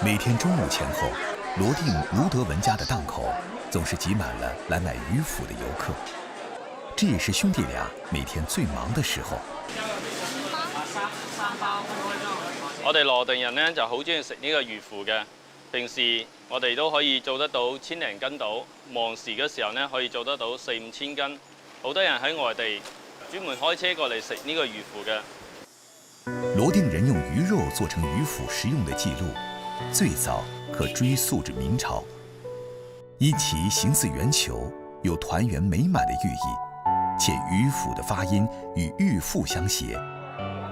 每天中午前后，罗定卢德文家的档口总是挤满了来买鱼腐的游客。这也是兄弟俩每天最忙的时候。我哋羅定人咧就好中意食呢個魚腐嘅，平時我哋都可以做得到1000零斤到，忙時嘅時候咧可以做得到4、5千斤。好多人喺外地專門開車過嚟食呢個魚腐嘅。羅定人用魚肉做成魚腐食用的記錄，最早可追溯至明朝，因其形似圓球，有團圓美滿的寓意，且魚腐的發音與玉腹相諧，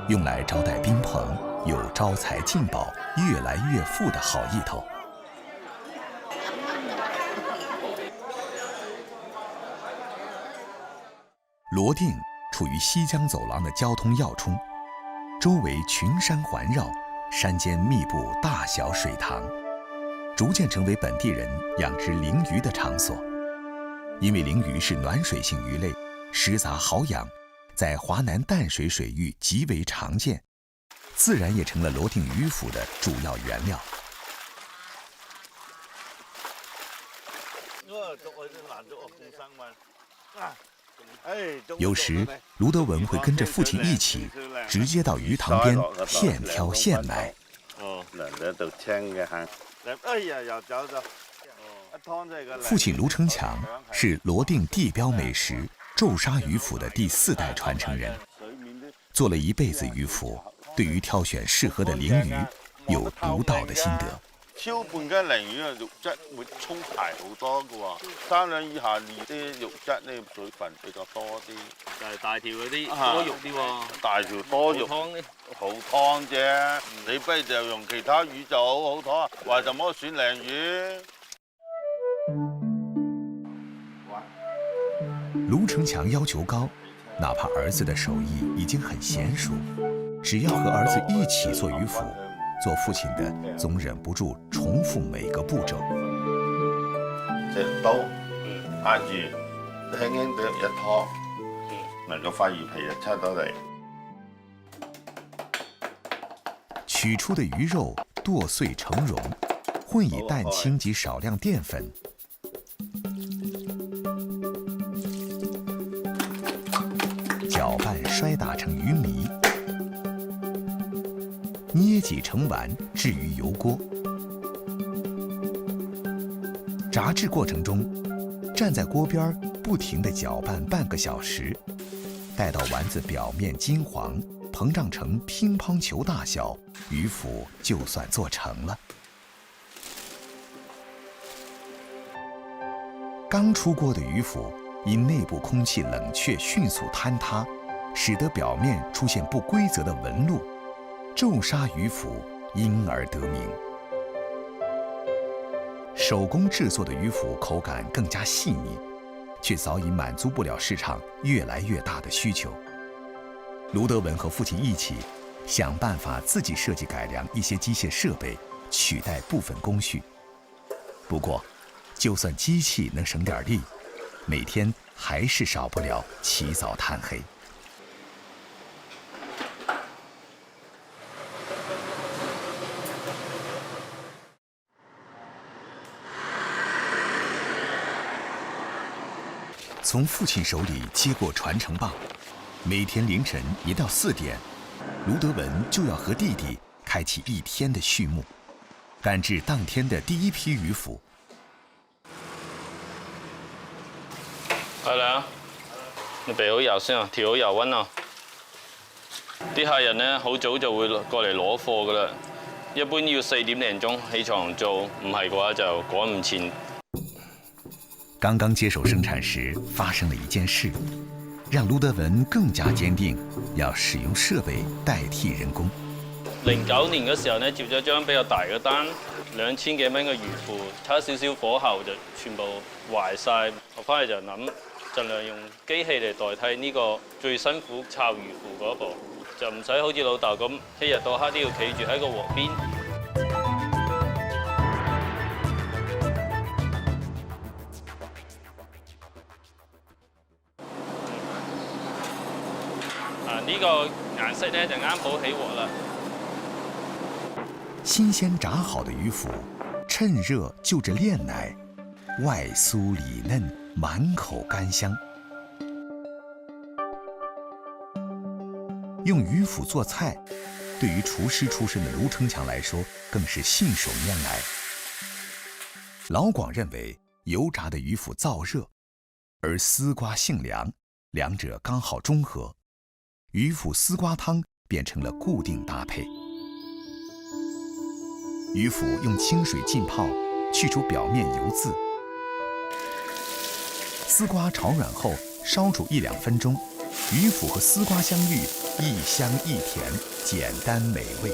用來招待賓朋，有招財進寶、越來越富的好意頭。羅定處於西江走廊的交通要衝，周圍群山環繞，山間密布大小水塘，逐漸成為本地人養殖鯪魚的場所。因為鯪魚是暖水性魚類，食雜好養，在華南淡水水域極為常見，自然也成了羅定魚腐的主要原料。有時，盧德文會跟着父親一起，直接到魚塘邊現挑現買。父親盧成強是羅定地標美食宙沙魚腐的第4代傳承人，做了一輩子魚腐，對於挑選適合的鯪魚有獨到的心得。超半斤鯪魚嘅肉質會充排好多嘅喎，3兩以下啲肉質咧水分比較多啲。就係大條嗰啲多肉啲喎。大條多肉湯咧，好湯啫。你不如就用其他魚就好湯啊，為什麼選鯪魚？盧成強要求高，哪怕兒子的手藝已經很嫻熟，只要和兒子一起做魚腐，做父親的總忍不住重複每個步驟。隻刀壓住，輕輕地一拖，能夠塊魚皮就出到嚟。取出的魚肉剁碎成蓉，混以蛋清及少量澱粉。攪拌摔打成魚糜，捏擠成丸，置於油鍋。炸製過程中，站在鍋邊不停地攪拌半個小時，待到丸子表面金黃，膨脹成乒乓球大小，魚腐就算做成了。剛出鍋的魚腐因內部空氣冷卻迅速坍塌，使得表面出現不規則的紋路，宙沙魚腐因而得名。手工製作的魚腐口感更加細膩，卻早已滿足不了市場越來越大的需求。盧德文和父親一起想辦法自己設計改良一些機械設備，取代部分工序。不過，就算機器能省點力，每天還是少不了起早貪黑。從父親手裡接過傳承棒，每天凌晨1到4點，盧德文就要和弟弟開啟一天的序幕，趕製當天的第一批魚腐。係啦，你備好油先啊，調好油溫啊。啲客人咧好早就會過嚟攞貨噶啦，一般要4點零鐘起床做，唔係嘅話就趕唔切。剛剛接手生產時，發生了一件事，讓盧德文更加堅定要使用設備代替人工。09年嘅時候咧，接咗張比較大嘅單，2000幾蚊嘅魚腐，差少少火候就全部壞晒。我翻嚟就諗，盡量用機器嚟代替呢個最辛苦炒魚腐嗰步，就唔使好似老豆咁一日到黑都要企住喺個鑊邊。呢個顏色咧就啱好起鑊啦。新鲜炸好的鱼腐，趁热就着炼奶，外酥里嫩，满口甘香。用鱼腐做菜，对于厨师出身的卢成强来说，更是信手拈来。老广认为，油炸的鱼腐燥热，而丝瓜性凉，两者刚好中和，鱼腐丝瓜汤变成了固定搭配。鱼腐用清水浸泡，去除表面油渍。丝瓜炒软后，烧煮1-2分钟，鱼腐和丝瓜相遇，一香一甜，简单美味。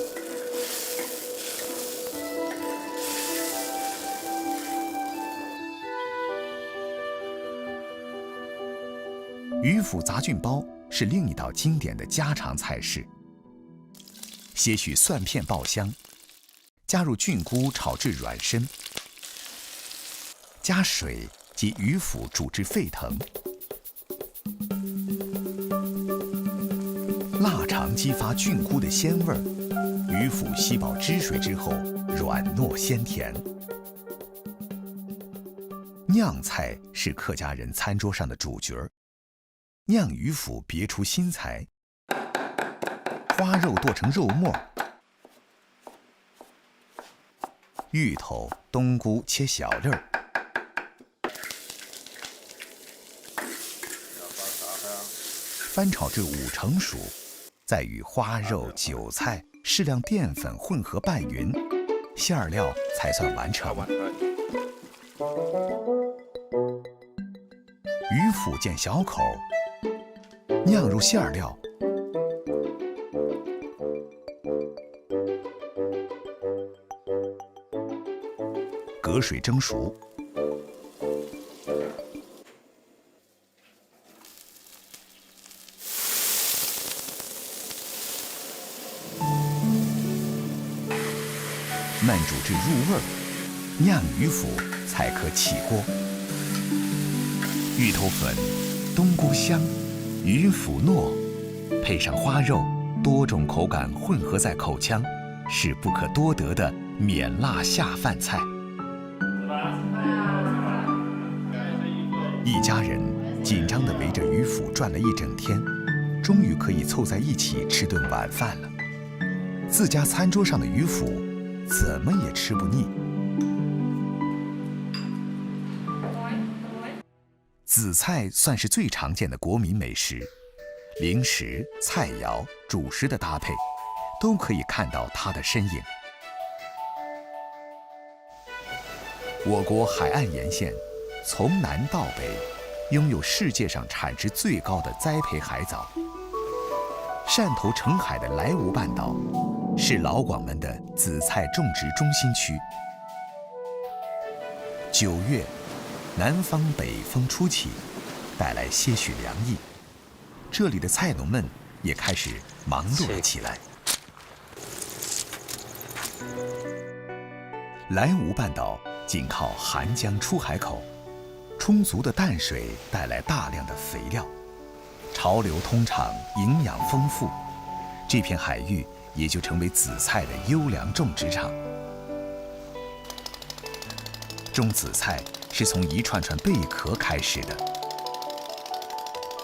鱼腐杂菌包是另一道经典的家常菜式。些许蒜片爆香，加入菌菇炒至软身，加水及鱼腐煮至沸腾。腊肠激发菌菇的鲜味儿，鱼腐吸饱汁水之后，软糯鲜甜。酿菜是客家人餐桌上的主角儿。酿鱼腐别出心裁，花肉剁成肉末，芋头、冬菇切小粒儿，翻炒至5成熟，再与花肉、韭菜、适量淀粉混合拌匀，馅儿料才算完成。鱼腐见小口，酿入馅儿料，隔水蒸熟。焖煮至入味儿，酿鱼腐才可起锅。芋头粉、冬菇香，鱼腐糯，配上花肉，多种口感混合在口腔，是不可多得的免辣下饭菜。一家人紧张地围着鱼腐转了一整天，终于可以凑在一起吃顿晚饭了。自家餐桌上的鱼腐，怎么也吃不腻。紫菜算是最常见的国民美食，零食、菜肴、主食的搭配，都可以看到它的身影。我国海岸沿线，从南到北，拥有世界上产值最高的栽培海藻。汕头澄海的莱芜半岛，是老广们的紫菜种植中心区。9月，南方北风初起，带来些许凉意，这里的菜农们也开始忙碌了起来。莱芜半岛紧靠韩江出海口，充足的淡水带来大量的肥料，潮流通畅，营养丰富，这片海域也就成为紫菜的优良种植场。种紫菜是从一串串贝壳开始的。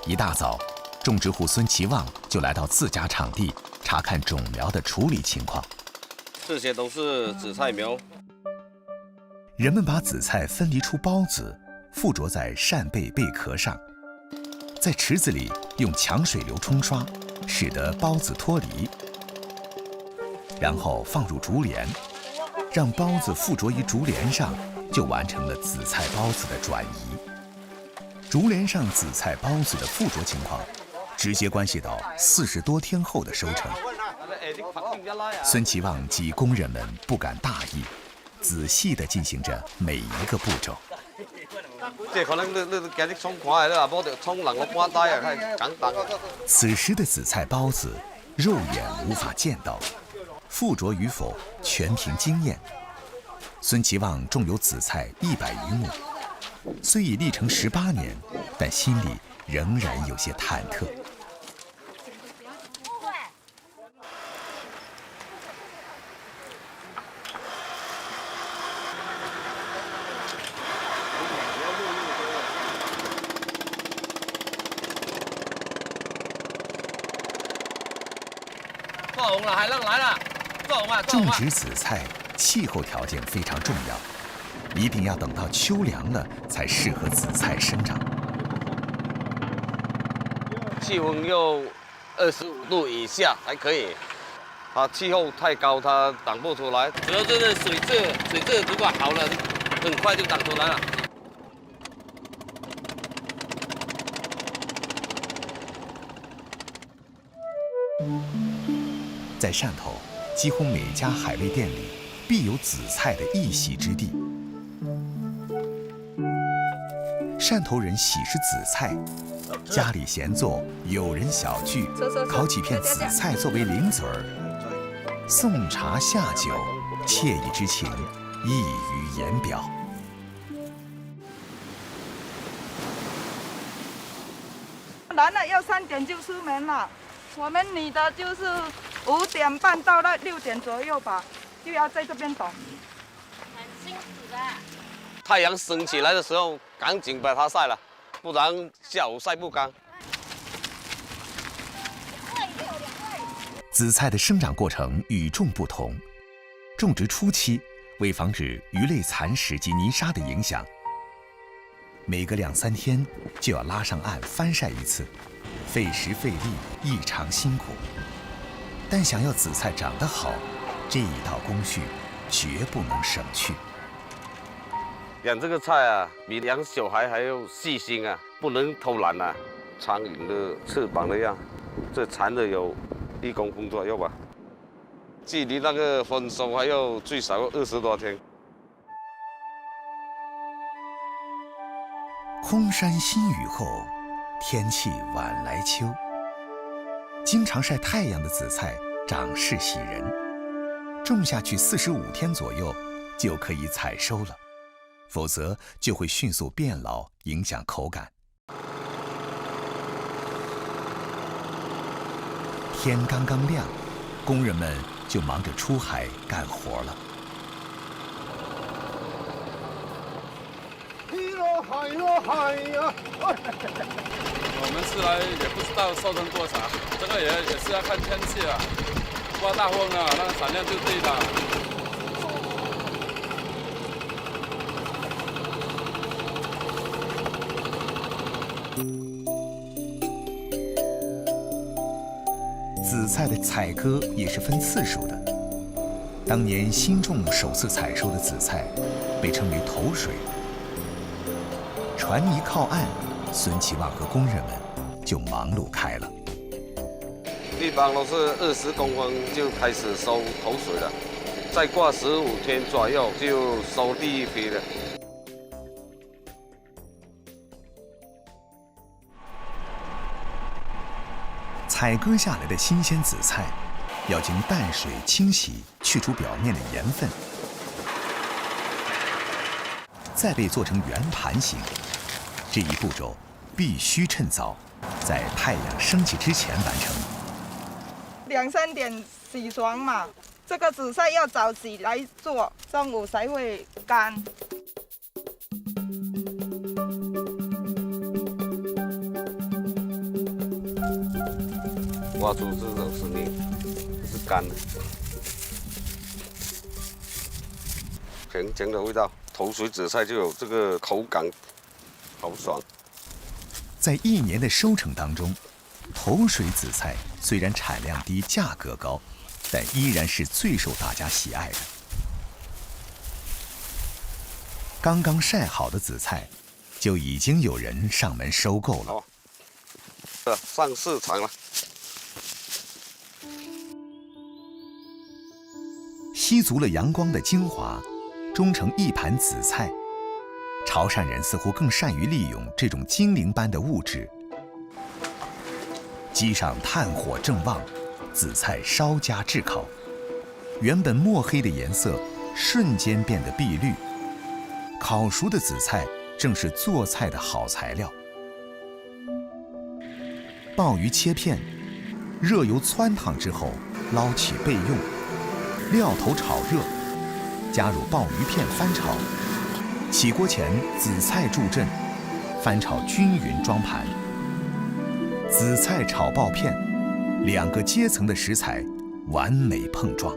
一大早，种植户孙其旺就来到自家场地查看种苗的处理情况。这些都是紫菜苗。人们把紫菜分离出孢子，附着在扇贝贝壳上，在池子里用强水流冲刷，使得孢子脱离，然后放入竹帘，让孢子附着于竹帘上，就完成了紫菜孢子的转移。竹帘上紫菜孢子的附着情况，直接关系到40多天后的收成。孙其旺及工人们不敢大意，仔细地进行着每一个步骤。此时的紫菜孢子，肉眼无法见到，附着与否全凭经验。孙其旺种有紫菜100余亩，虽已历程18年，但心里仍然有些忐忑。红了，海浪来了，做红啊！种植紫菜，气候条件非常重要，一定要等到秋凉了才适合紫菜生长。气温要25度以下才可以。它气候太高，它长不出来。主要就是水质如果好了，很快就长出来了。在汕头，几乎每家海味店里必有紫菜的一席之地。汕头人喜食紫菜，家里闲坐，友人小聚，烤几片紫菜作为零嘴儿，送茶下酒，惬意之情溢于言表。男的要3点就出门了，我们女的就是5点半到了6点左右吧，就要在这边等。很辛苦的。太阳升起来的时候，赶紧把它晒了，不然下午晒不干。紫菜的生长过程与众不同，种植初期，为防止鱼类残食及泥沙的影响，每隔2、3天就要拉上岸翻晒一次，费时费力，异常辛苦。但想要紫菜长得好，这一道工序绝不能省去。养这个菜啊，比养小孩还要细心啊，不能偷懒啊。苍蝇的翅膀那样，这缠了有1公分左右吧。距离那个丰收还要最少20多天。空山新雨后，天气晚来秋。经常晒太阳的紫菜长势喜人，种下去45天左右就可以采收了，否则就会迅速变老，影响口感。天刚刚亮，工人们就忙着出海干活了。海呀！我们是来也不知道收成多少，这个也是要看天气啊。刮大风了，那个产量就低了。紫菜的采割也是分次数的。当年新种首次采收的紫菜，被称为头水。船一靠岸，孙其旺和工人们就忙碌开了。一般都是20公分就开始收头水了，再过15天左右就收第一批了。采割下来的新鲜紫菜，要经淡水清洗，去除表面的盐分，再被做成圆盘形。这一步骤必须趁早，在太阳升起之前完成。2、3点洗爽嘛，这个紫菜要早洗来做，中午才会干。挖出这种是泥，是干的，甜甜的味道。头水紫菜就有这个口感，好爽。在1年的收成当中，头水紫菜虽然产量低、价格高，但依然是最受大家喜爱的。刚刚晒好的紫菜，就已经有人上门收购了。上市场了。吸足了阳光的精华，种成一盘紫菜。潮汕人似乎更善于利用这种精灵般的物质。机上炭火正旺，紫菜稍加炙烤，原本墨黑的颜色瞬间变得碧绿。烤熟的紫菜正是做菜的好材料。鲍鱼切片，热油汆烫之后捞起备用，料头炒热，加入鲍鱼片翻炒。起锅前，紫菜助阵，翻炒均匀装盘。紫菜炒鲍片，2个阶层的食材完美碰撞。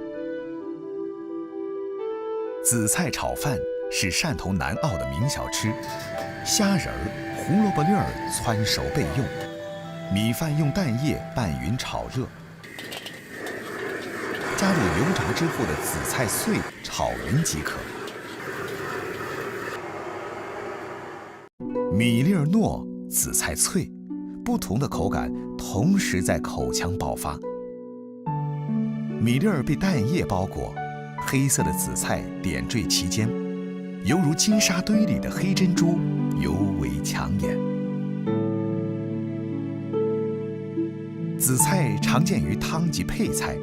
紫菜炒饭是汕头南澳的名小吃，虾仁儿、胡萝卜粒儿汆熟备用，米饭用蛋液拌匀炒热，加入油炸之后的紫菜碎炒匀即可。米粒儿糯，紫菜脆，不同的口感同时在口腔爆发。米粒儿被蛋液包裹，黑色的紫菜点缀其间，犹如金沙堆里的黑珍珠，尤为抢眼。紫菜常见于汤及配菜，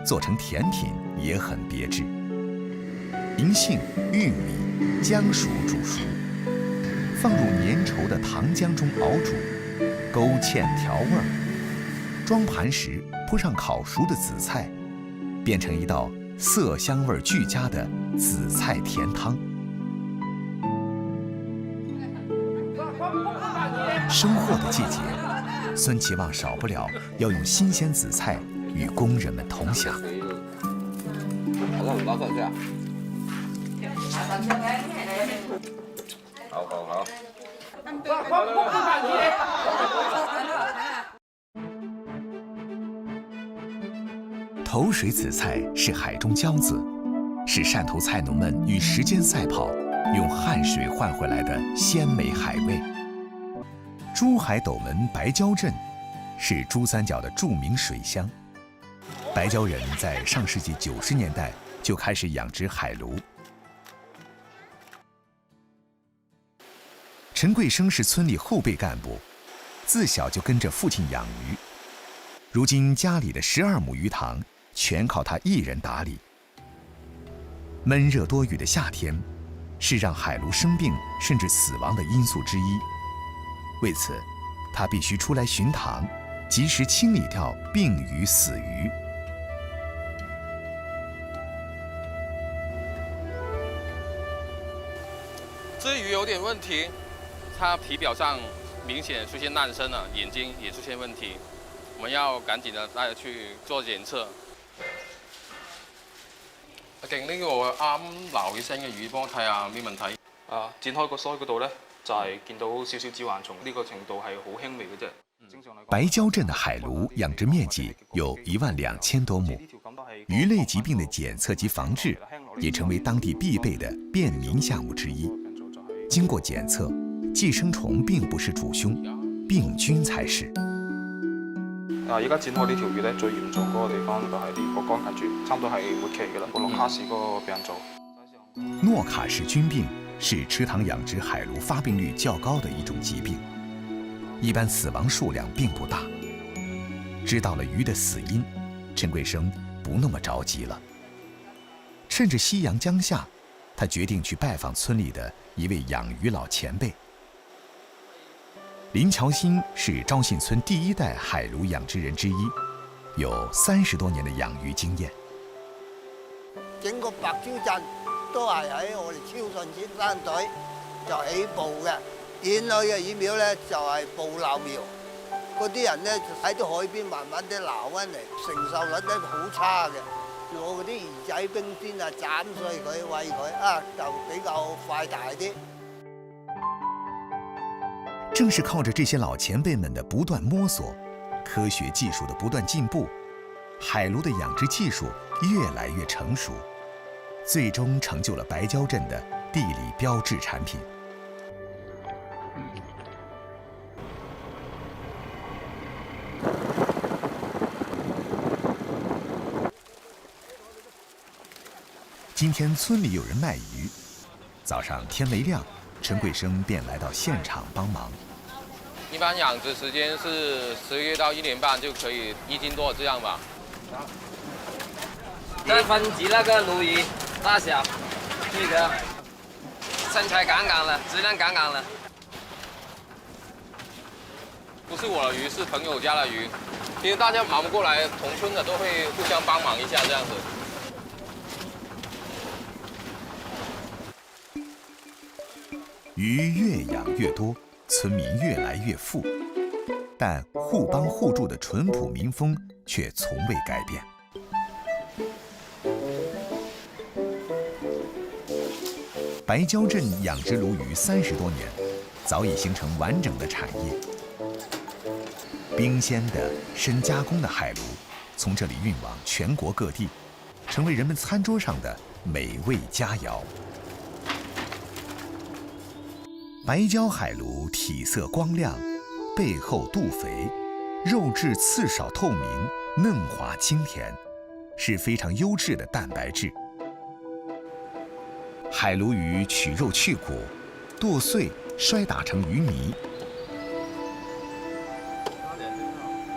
做成甜品也很别致。银杏、玉米、姜熟煮熟，放入粘稠的糖浆中熬煮，勾芡调味儿。装盘时铺上烤熟的紫菜，变成一道色香味俱佳的紫菜甜汤。收获的季节，孙其旺少不了要用新鲜紫菜与工人们同享。好。头水紫菜是海中骄子，是汕头菜农们与时间赛跑，用汗水换回来的鲜美海味。珠海斗门白礁镇是珠三角的著名水乡，白礁人在上世纪90年代就开始养殖海鲈。陈贵生是村里后备干部，自小就跟着父亲养鱼，如今家里的12亩鱼塘全靠他一人打理。闷热多雨的夏天，是让海鲈生病甚至死亡的因素之一。为此，他必须出来巡塘，及时清理掉病鱼死鱼。这鱼有点问题，它体表上明显出现烂生了，眼睛也出现问題，我們要趕緊的帶佢去做檢測。阿勁，呢個啱撈起身嘅魚，幫我睇下咩問題。展開個腮嗰度咧，就係見到少少紫環蟲，呢個程度係好輕微嘅啫。白礁镇的海鲈养殖面积有12000多亩，鱼类疾病的检测及防治也成为当地必备的便民项目之一。经过检测，寄生蟲並不是主兇，病菌才是。而家展開呢條魚咧，最嚴重嗰個地方就係呢個肝虼柱，差唔多係末期㗎啦，個諾卡氏嗰個病灶。諾卡氏菌病是池塘养殖海鲈发病率较高的一种疾病，一般死亡数量并不大。知道了鱼的死因，陈贵生不那么着急了。趁着夕阳将下，他决定去拜访村里的一位养鱼老前辈。林乔新是昭信村第一代海鲈养殖人之一，有30多年的养魚經驗。整個白礁鎮都係喺我哋超順先生隊就起步嘅，點去嘅魚苗咧就係捕撈苗，嗰啲人咧喺啲海邊慢慢啲撈翻嚟，承受率咧好差嘅。我嗰啲魚仔冰鮮啊，斬碎佢餵佢就比較快大啲。正是靠着这些老前辈们的不断摸索，科学技术的不断进步，海鲈的养殖技术越来越成熟，最终成就了白礁镇的地理标志产品。今天村里有人卖鱼，早上天没亮，陈贵生便来到现场帮忙。一般养殖时间是10月到1年半就可以1斤多这样吧。再分级那个鲈鱼大小，这个身材杠杠的，质量杠杠的。不是我的鱼，是朋友家的鱼。其实大家忙不过来，同村的都会互相帮忙一下这样子。鱼越养越多，村民越来越富，但互帮互助的淳朴民风却从未改变。白蕉镇养殖鲈鱼30多年，早已形成完整的产业。冰鲜的、深加工的海鲈，从这里运往全国各地，成为人们餐桌上的美味佳肴。白蕉海鲈体色光亮，背厚肚肥，肉质刺少透明，嫩滑清甜，是非常优质的蛋白质。海鲈鱼取肉去骨，剁碎摔打成鱼糜，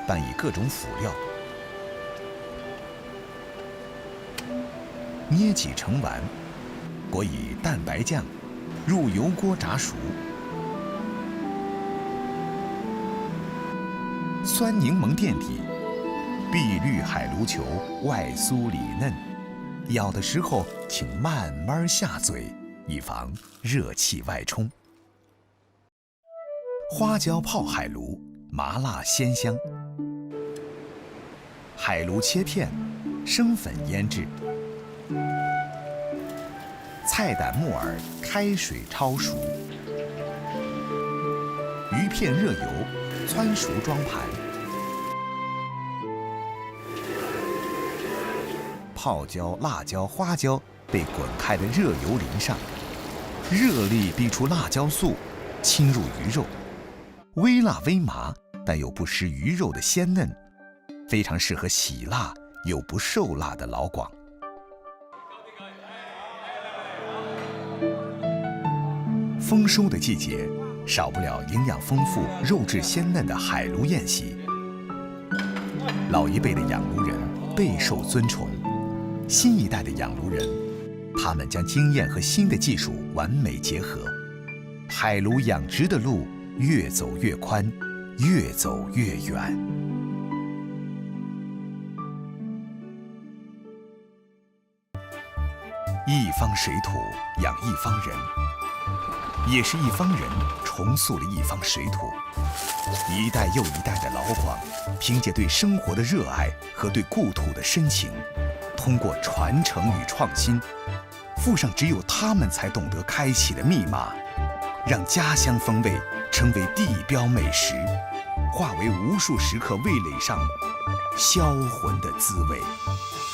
拌以各种辅料，捏挤成丸，裹以蛋白酱，入油锅炸熟。酸柠檬垫底，碧绿海鲈球外酥里嫩，咬的时候请慢慢下嘴，以防热气外冲。花椒泡海鲈，麻辣鲜香。海鲈切片，生粉腌制。菜胆木耳开水焯熟，鱼片热油汆熟装盘。泡椒、辣椒、花椒被滚开的热油淋上，热力逼出辣椒素，侵入鱼肉，微辣微麻，但又不失鱼肉的鲜嫩，非常适合喜辣又不受辣的老广。丰收的季节，少不了营养丰富、肉质鲜嫩的海鲈宴席。老一辈的养鲈人备受尊崇，新一代的养鲈人，他们将经验和新的技术完美结合，海鲈养殖的路越走越宽，越走越远。一方水土养一方人，也是一方人重塑了一方水土。一代又一代的老广，凭借对生活的热爱和对故土的深情，通过传承与创新，附上只有他们才懂得开启的密码，让家乡风味成为地标美食，化为无数食客味蕾上销魂的滋味。